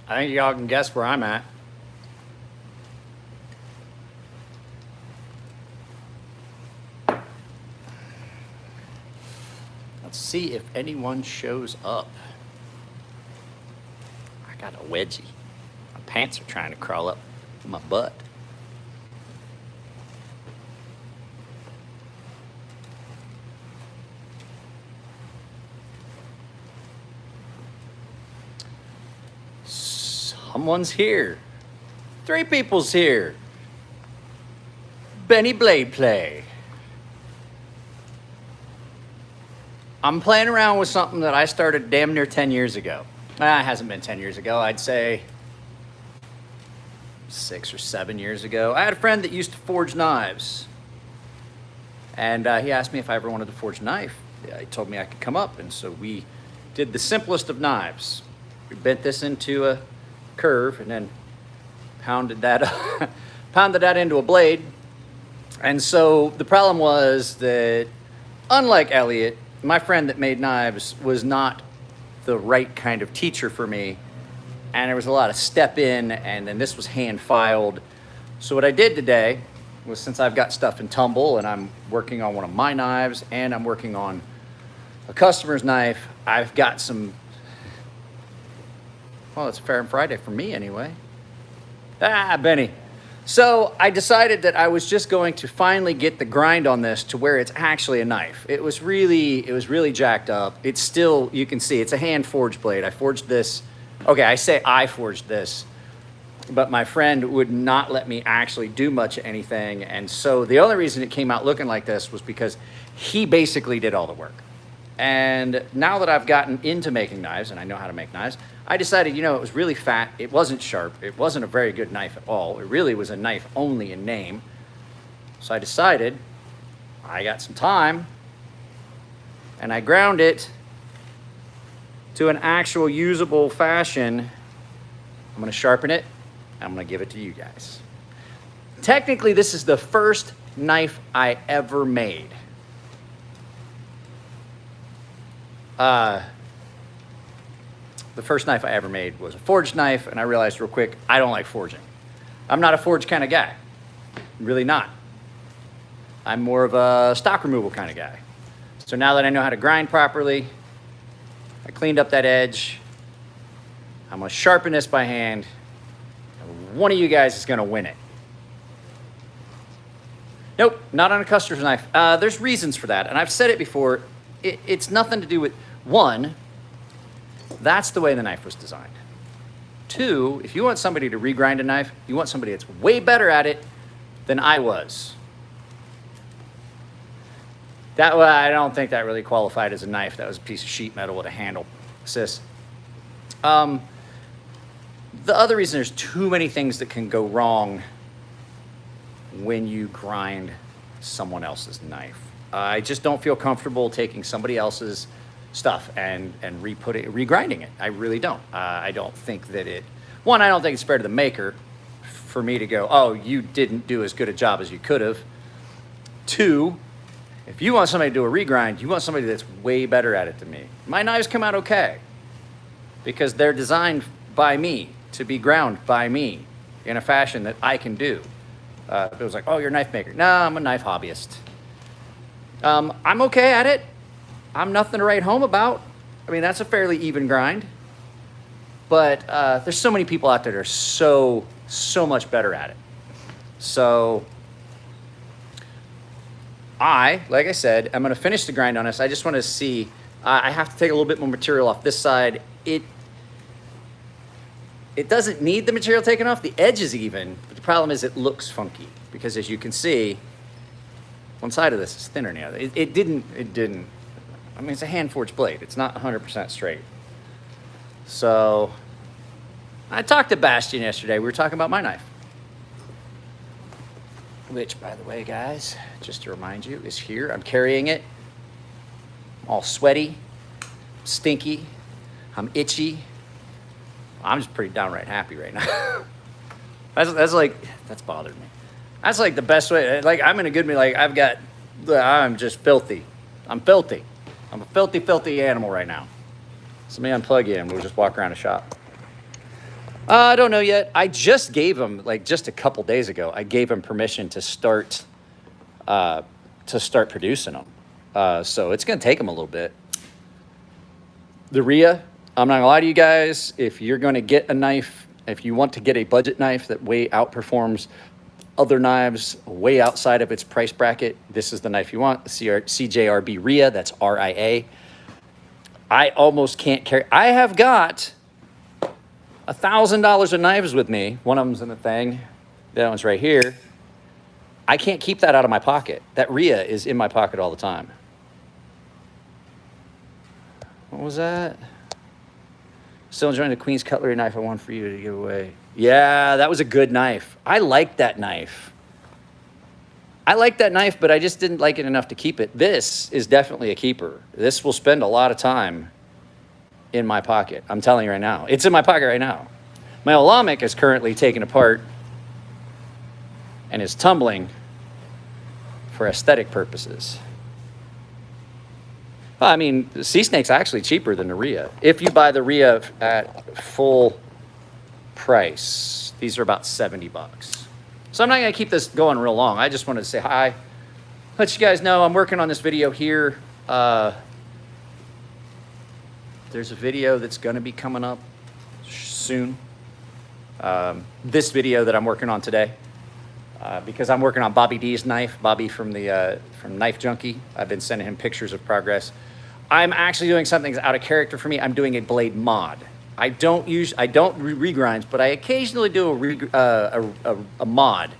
I think y'all can guess where I'm at. Let's see if anyone shows up. I got a wedgie. My pants are trying to crawl up my butt. Someone's here. 3 people's here. Benny Blade Play. I'm playing around with something that I started damn near 10 years ago. It hasn't been 10 years ago. I'd say 6 or 7 years ago. I had a friend that used to forge knives. And he asked me if I ever wanted to forge a knife. He told me I could come up. And so we did the simplest of knives. We bent this into a curve and then pounded that into a blade. And so the problem was that, unlike Elliot, my friend that made knives was not the right kind of teacher for me. And there was a lot of step in, and then this was hand filed. So what I did today was, since I've got stuff in tumble and I'm working on one of my knives and I'm working on a customer's knife, I've got some, well, it's Fair and Friday for me anyway. Benny. So I decided that I was just going to finally get the grind on this to where it's actually a knife. It was really jacked up. It's still, you can see, it's a hand forged blade. I forged this. Okay, I say I forged this, but my friend would not let me actually do much of anything. And so the only reason it came out looking like this was because he basically did all the work. And now that I've gotten into making knives and I know how to make knives, I decided, it was really fat. It wasn't sharp. It wasn't a very good knife at all. It really was a knife only in name. So I decided I got some time and I ground it to an actual usable fashion. I'm going to sharpen it. I'm going to give it to you guys. Technically, this is the first knife I ever made. The first knife I ever made was a forged knife, and I realized real quick, I don't like forging. I'm not a forged kind of guy. I'm really not. I'm more of a stock removal kind of guy. So now that I know how to grind properly, I cleaned up that edge. I'm gonna sharpen this by hand, and one of you guys is gonna win it. Nope, not on a custer's knife. There's reasons for that, and I've said it before. It's nothing to do with, one, that's the way the knife was designed. 2, if you want somebody to regrind a knife, you want somebody that's way better at it than I was. I don't think that really qualified as a knife. That was a piece of sheet metal with a handle assist. The other reason, there's too many things that can go wrong when you grind someone else's knife. I just don't feel comfortable taking somebody else's stuff and regrinding it. I really don't. I don't think that I don't think it's fair to the maker for me to go, oh, you didn't do as good a job as you could have. 2, if you want somebody to do a regrind, you want somebody that's way better at it than me. My knives come out okay because they're designed by me to be ground by me in a fashion that I can do. If it was like, oh, you're a knife maker. No, I'm a knife hobbyist. I'm okay at it. I'm nothing to write home about. I mean, that's a fairly even grind. But there's so many people out there that are so much better at it. So like I said, I'm going to finish the grind on this. I just want to see. I have to take a little bit more material off this side. It doesn't need the material taken off. The edge is even. But the problem is it looks funky. Because as you can see, one side of this is thinner than the other. It didn't. I mean, it's a hand-forged blade. It's not 100% straight. So I talked to Bastian yesterday. We were talking about my knife. Which, by the way, guys, just to remind you, is here. I'm carrying it. I'm all sweaty, stinky. I'm itchy. I'm just pretty downright happy right now. That's bothered me. That's like the best way. Like, I'm in a good mood. Like, I'm just filthy. I'm filthy. I'm a filthy, filthy animal right now. So let me unplug you and we'll just walk around the shop. I don't know yet. I just gave him, like just a couple days ago, I gave him permission to start producing them. So it's going to take him a little bit. The Rhea, I'm not gonna lie to you guys, if you're gonna get a knife, if you want to get a budget knife that way outperforms other knives way outside of its price bracket, this is the knife you want, the CJRB Rhea, that's RIA. I almost can't carry, I have got $1,000 of knives with me. One of them's in the thing, that one's right here. I can't keep that out of my pocket. That Rhea is in my pocket all the time. What was that? Still enjoying the Queen's Cutlery knife I won for you to give away. Yeah, that was a good knife. I like that knife. I like that knife, but I just didn't like it enough to keep it. This is definitely a keeper. This will spend a lot of time in my pocket. I'm telling you right now. It's in my pocket right now. My Olamic is currently taken apart and is tumbling for aesthetic purposes. I mean, the Sea Snake's actually cheaper than the Rhea. If you buy the Rhea at full price, these are about 70 bucks. So I'm not gonna keep this going real long. I just wanted to say hi, let you guys know I'm working on this video here. There's a video that's gonna be coming up soon. This video that I'm working on today, because I'm working on Bobby D's knife, Bobby from Knife Junkie. I've been sending him pictures of progress. I'm actually doing something that's out of character for me. I'm doing a blade mod. I don't regrinds, but I occasionally do a mod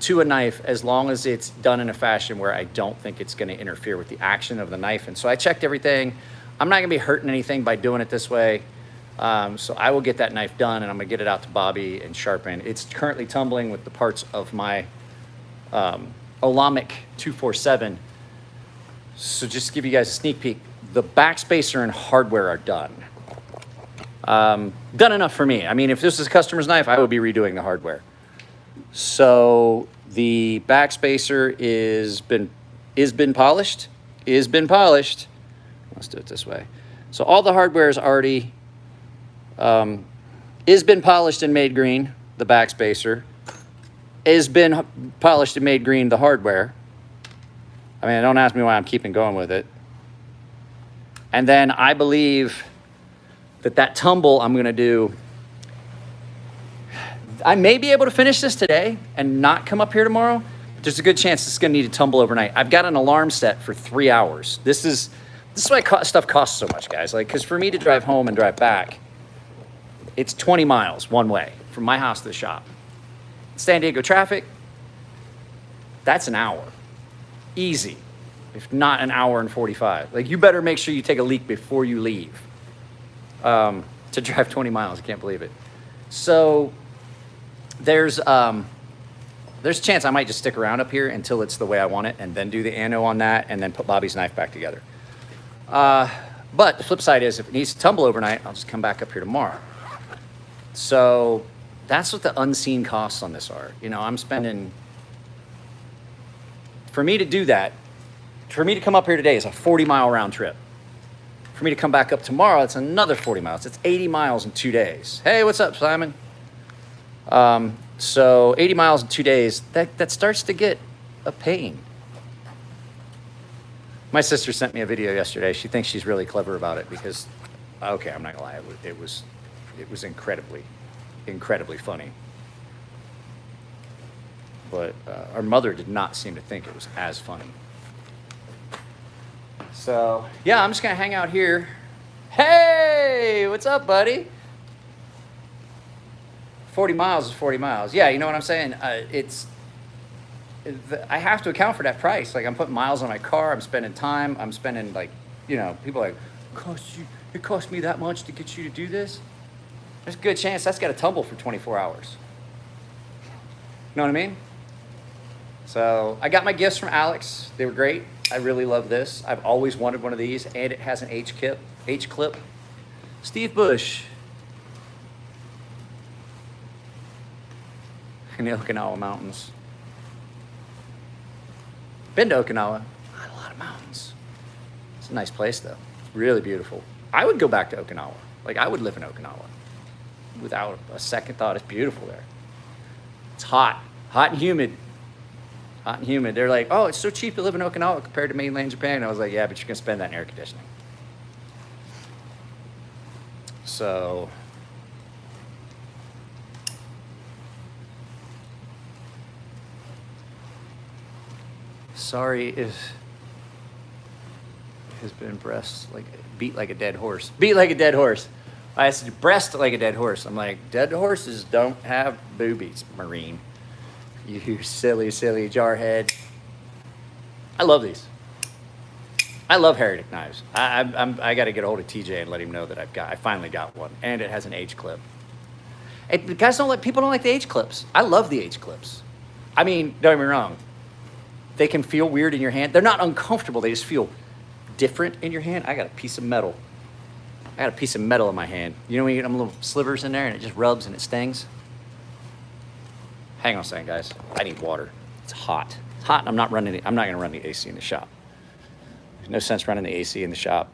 to a knife as long as it's done in a fashion where I don't think it's going to interfere with the action of the knife. And so I checked everything. I'm not going to be hurting anything by doing it this way. So I will get that knife done, and I'm going to get it out to Bobby and sharpen. It's currently tumbling with the parts of my Olamic 247. So just to give you guys a sneak peek, the backspacer and hardware are done. Done enough for me. I mean, if this is a customer's knife, I would be redoing the hardware. So the backspacer is been polished. Let's do it this way. So all the hardware is already is been polished and made green. The backspacer is been polished and made green. The hardware. I mean, don't ask me why I'm keeping going with it. And then I believe that tumble I'm going to do, I may be able to finish this today and not come up here tomorrow. But there's a good chance it's going to need to tumble overnight. I've got an alarm set for 3 hours. This is why stuff costs so much, guys. Like, because for me to drive home and drive back, it's 20 miles one way from my house to the shop. San Diego traffic, that's an hour. Easy, if not an hour and 45. Like, you better make sure you take a leak before you leave to drive 20 miles. I can't believe it. So there's a chance I might just stick around up here until it's the way I want it, and then do the ano on that, and then put Bobby's knife back together. But the flip side is, if it needs to tumble overnight, I'll just come back up here tomorrow. So that's what the unseen costs on this are. You know, I'm spending, for me to do that, for me to come up here today is a 40-mile round trip. For me to come back up tomorrow, it's another 40 miles. It's 80 miles in 2 days. Hey, what's up, Simon? So 80 miles in 2 days, that starts to get a pain. My sister sent me a video yesterday. She thinks she's really clever about it because, okay, I'm not gonna lie, it was incredibly funny. But our mother did not seem to think it was as funny. So, yeah, I'm just going to hang out here. Hey, what's up, buddy? 40 miles is 40 miles. Yeah, you know what I'm saying? I have to account for that price. Like, I'm putting miles on my car. I'm spending time. I'm spending, like, you know, people are like, it cost me that much to get you to do this? There's a good chance that's got to tumble for 24 hours. You know what I mean? So I got my gifts from Alex. They were great. I really love this. I've always wanted one of these, and it has an H-clip. Steve Bush. In the Okinawa mountains. Been to Okinawa. Not a lot of mountains. It's a nice place, though. It's really beautiful. I would go back to Okinawa. Like, I would live in Okinawa. without a second thought, it's beautiful there. It's hot and humid. Hot and humid. They're like, oh, it's so cheap to live in Okinawa compared to mainland Japan. I was like, yeah, but you're going to spend that in air conditioning. So, sorry if has been beat like a dead horse. Beat like a dead horse. I said breast like a dead horse. I'm like, dead horses don't have boobies, Marine. You silly, silly jarhead. I love these. I love Heretic knives. I got to get a hold of TJ and let him know that I finally got one, and it has an H clip. People don't like the H clips. I love the H clips. I mean, don't get me wrong. They can feel weird in your hand. They're not uncomfortable. They just feel different in your hand. I got a piece of metal. I got a piece of metal in my hand. You know when you get them little slivers in there and it just rubs and it stings? Hang on a second, guys. I need water. It's hot. It's hot, and I'm not going to run the AC in the shop. There's no sense running the AC in the shop.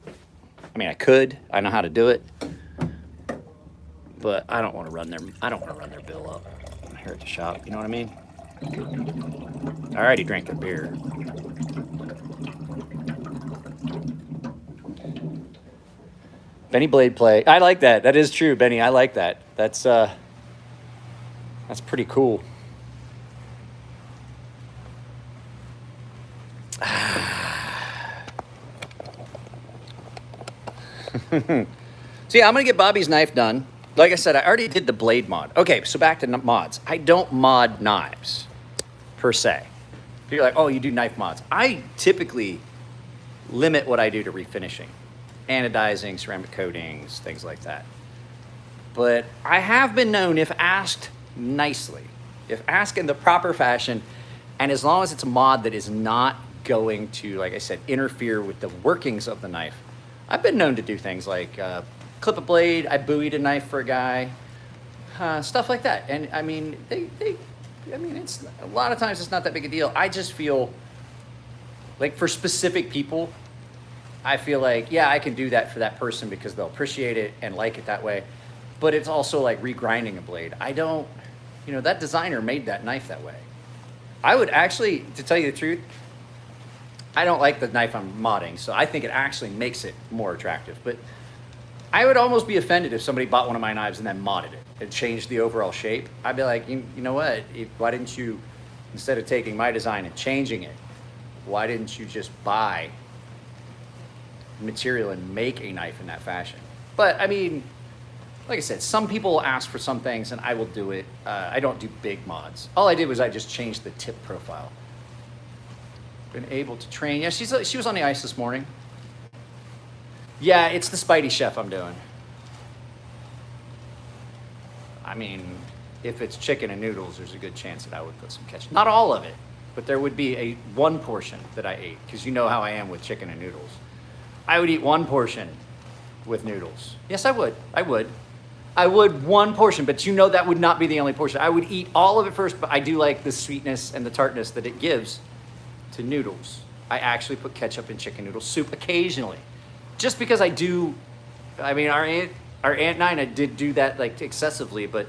I mean, I could. I know how to do it. But I don't want to run their bill up here at the shop. You know what I mean? I already drank their beer. Benny Blade play. I like that. That is true, Benny. I like that. That's pretty cool. So yeah, I'm gonna get Bobby's knife done. Like I said, I already did the blade mod. Okay, so back to mods. I don't mod knives, per se. You're like, oh, you do knife mods. I typically limit what I do to refinishing. Anodizing, ceramic coatings, things like that. But I have been known, if asked nicely, if asked in the proper fashion, and as long as it's a mod that is not going to, like I said, interfere with the workings of the knife, I've been known to do things like clip a blade, I buoyed a knife for a guy, stuff like that. And I mean, it's a lot of times it's not that big a deal. I just feel like for specific people, I feel like, yeah, I can do that for that person because they'll appreciate it and like it that way. But it's also like regrinding a blade. That designer made that knife that way. I would actually, to tell you the truth, I don't like the knife I'm modding, so I think it actually makes it more attractive. But I would almost be offended if somebody bought one of my knives and then modded it and changed the overall shape. I'd be like, you know what? Why didn't you, instead of taking my design and changing it, why didn't you just buy material and make a knife in that fashion? But I mean, like I said, some people ask for some things and I will do it. I don't do big mods. All I did was I just changed the tip profile. Been able to train. Yeah, she was on the ice this morning. Yeah, it's the Spidey Chef I'm doing. I mean, if it's chicken and noodles, there's a good chance that I would put some ketchup. Not all of it, but there would be one portion that I ate, because you know how I am with chicken and noodles. I would eat one portion with noodles. Yes, I would. I would one portion, but you know that would not be the only portion. I would eat all of it first, but I do like the sweetness and the tartness that it gives to noodles. I actually put ketchup in chicken noodle soup occasionally. Just because I do, I mean, our aunt and I did do that like excessively, but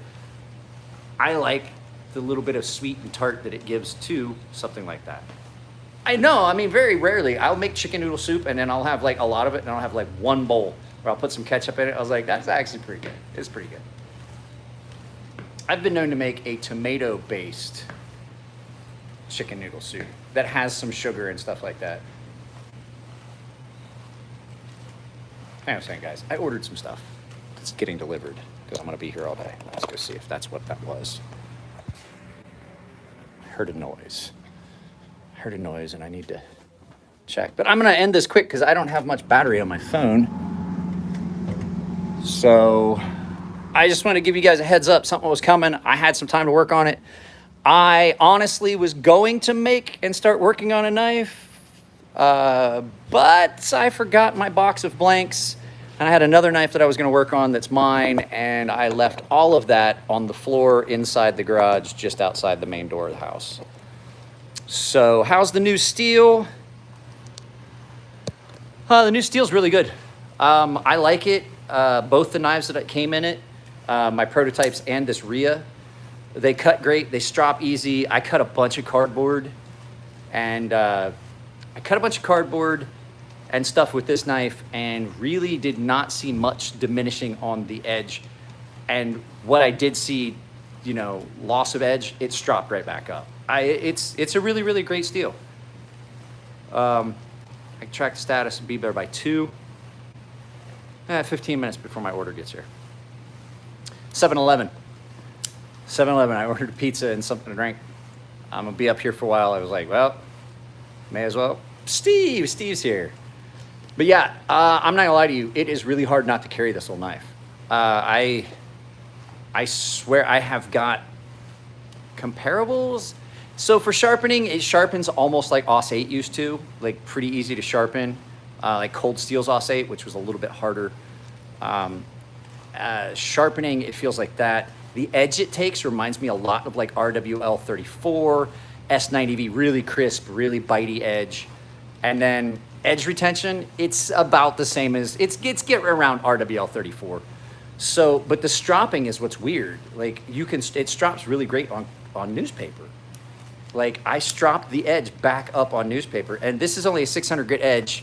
I like the little bit of sweet and tart that it gives to something like that. I know, I mean, very rarely I'll make chicken noodle soup and then I'll have like a lot of it and I'll have like one bowl where I'll put some ketchup in it. I was like, that's actually pretty good. It's pretty good. I've been known to make a tomato-based chicken noodle soup that has some sugar and stuff like that. Hang on a second, guys. I ordered some stuff. It's getting delivered because I'm going to be here all day. Let's go see if that's what that was. I heard a noise. And I need to check. But I'm going to end this quick because I don't have much battery on my phone. So I just want to give you guys a heads up. Something was coming. I had some time to work on it. I honestly was going to make and start working on a knife. But I forgot my box of blanks and I had another knife that I was going to work on that's mine, and I left all of that on the floor inside the garage just outside the main door of the house. So how's the new steel? The new steel's really good. I like it. both the knives that came in it, my prototypes and this Rhea. They cut great. They strop easy. I cut a bunch of cardboard, and stuff with this knife, and really did not see much diminishing on the edge. And what I did see, you know, loss of edge, it stropped right back up. It's a really, really great steel. I can track the status and be there by 2. 15 minutes before my order gets here. 7-Eleven. 7-Eleven, I ordered a pizza and something to drink. I'm gonna be up here for a while. I was like, well, may as well. Steve's here. But yeah, I'm not gonna lie to you. It is really hard not to carry this little knife. I swear I have got comparables. So for sharpening, it sharpens almost like Aus 8 used to, like pretty easy to sharpen, like Cold Steel's Aus 8, which was a little bit harder. Sharpening, it feels like that. The edge it takes reminds me a lot of like RWL 34, S90V, really crisp, really bitey edge. And then edge retention, it's about the same as, it's get around RWL 34. So, but the stropping is what's weird. Like it strops really great on newspaper. Like I stropped the edge back up on newspaper, and this is only a 600 grit edge.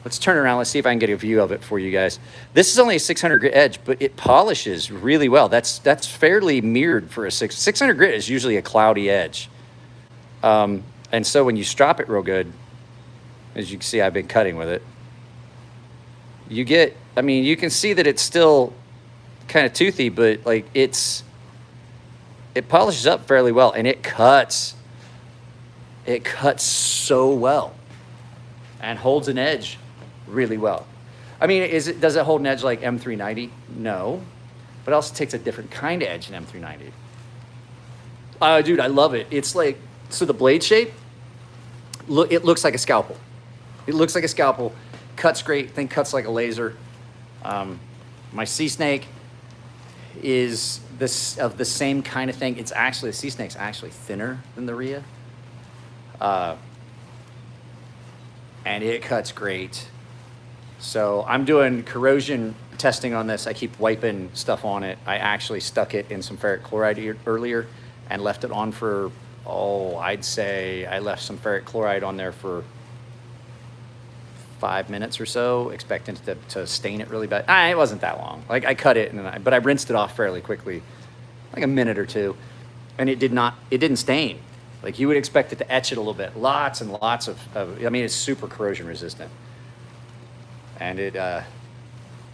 Let's turn around. Let's see if I can get a view of it for you guys. This is only a 600 grit edge, but it polishes really well. That's fairly mirrored for a 600 grit is usually a cloudy edge. And so when you strop it real good, as you can see, I've been cutting with it. You get, I mean, you can see that it's still kind of toothy, but like it polishes up fairly well, and it cuts so well and holds an edge really well. I mean, does it hold an edge like M390? No, but it also takes a different kind of edge than M390. Dude, I love it. It's like, so the blade shape, it looks like a scalpel. It looks like a scalpel, cuts great, then cuts like a laser. My Sea Snake is of the same kind of thing. It's actually, the Sea Snake's actually thinner than the Rhea. And it cuts great. So I'm doing corrosion testing on this. I keep wiping stuff on it. I actually stuck it in some ferric chloride earlier and left it on for, I'd say I left some ferric chloride on there for 5 minutes or so, expecting to stain it really bad. It wasn't that long. Like I cut it, but I rinsed it off fairly quickly, like a minute or two, and it didn't stain. Like you would expect it to etch it a little bit. Lots and lots of I mean, it's super corrosion resistant. And it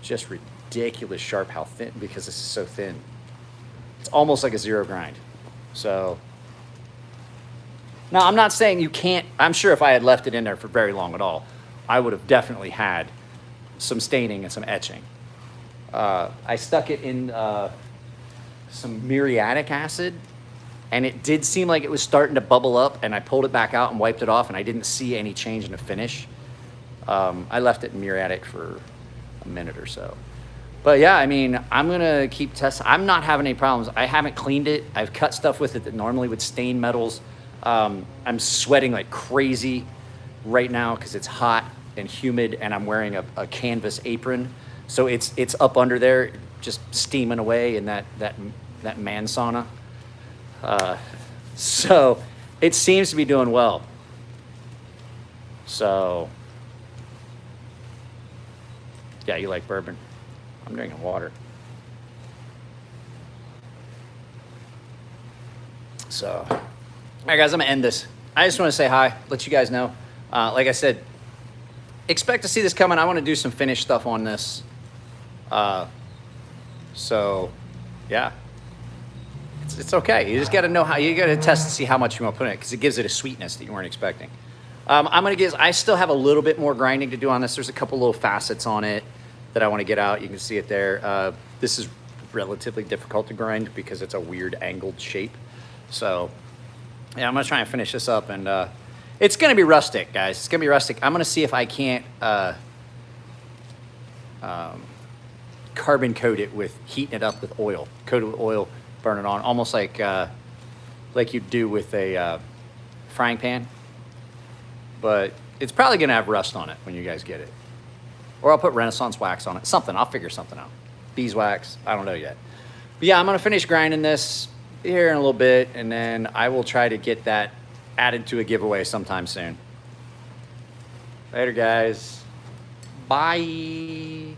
just ridiculous sharp how thin, because this is so thin. It's almost like a zero grind. So now I'm not saying you can't, I'm sure if I had left it in there for very long at all, I would have definitely had some staining and some etching. I stuck it in some muriatic acid, and it did seem like it was starting to bubble up, and I pulled it back out and wiped it off, and I didn't see any change in the finish. I left it in muriatic for a minute or so. But yeah, I mean, I'm gonna keep testing. I'm not having any problems. I haven't cleaned it. I've cut stuff with it that normally would stain metals. I'm sweating like crazy right now because it's hot and humid, and I'm wearing a canvas apron. So it's up under there, just steaming away in that man sauna. So it seems to be doing well. So yeah, you like bourbon. I'm drinking water. So, all right, guys, I'm gonna end this. I just want to say hi, let you guys know. Like I said, expect to see this coming. I want to do some finished stuff on this. So, yeah, it's okay. You just got to know you got to test to see how much you want to put in it, because it gives it a sweetness that you weren't expecting. I still have a little bit more grinding to do on this. There's a couple little facets on it that I want to get out. You can see it there. This is relatively difficult to grind because it's a weird angled shape. So yeah, I'm gonna try and finish this up, and it's gonna be rustic, guys. It's gonna be rustic. I'm gonna see if I can't carbon coat it with heating it up with oil. Coat it with oil, burn it on, almost like you do with a frying pan. But it's probably gonna have rust on it when you guys get it. Or I'll put Renaissance wax on it. Something. I'll figure something out. Beeswax. I don't know yet. But yeah, I'm going to finish grinding this here in a little bit, and then I will try to get that added to a giveaway sometime soon. Later, guys. Bye.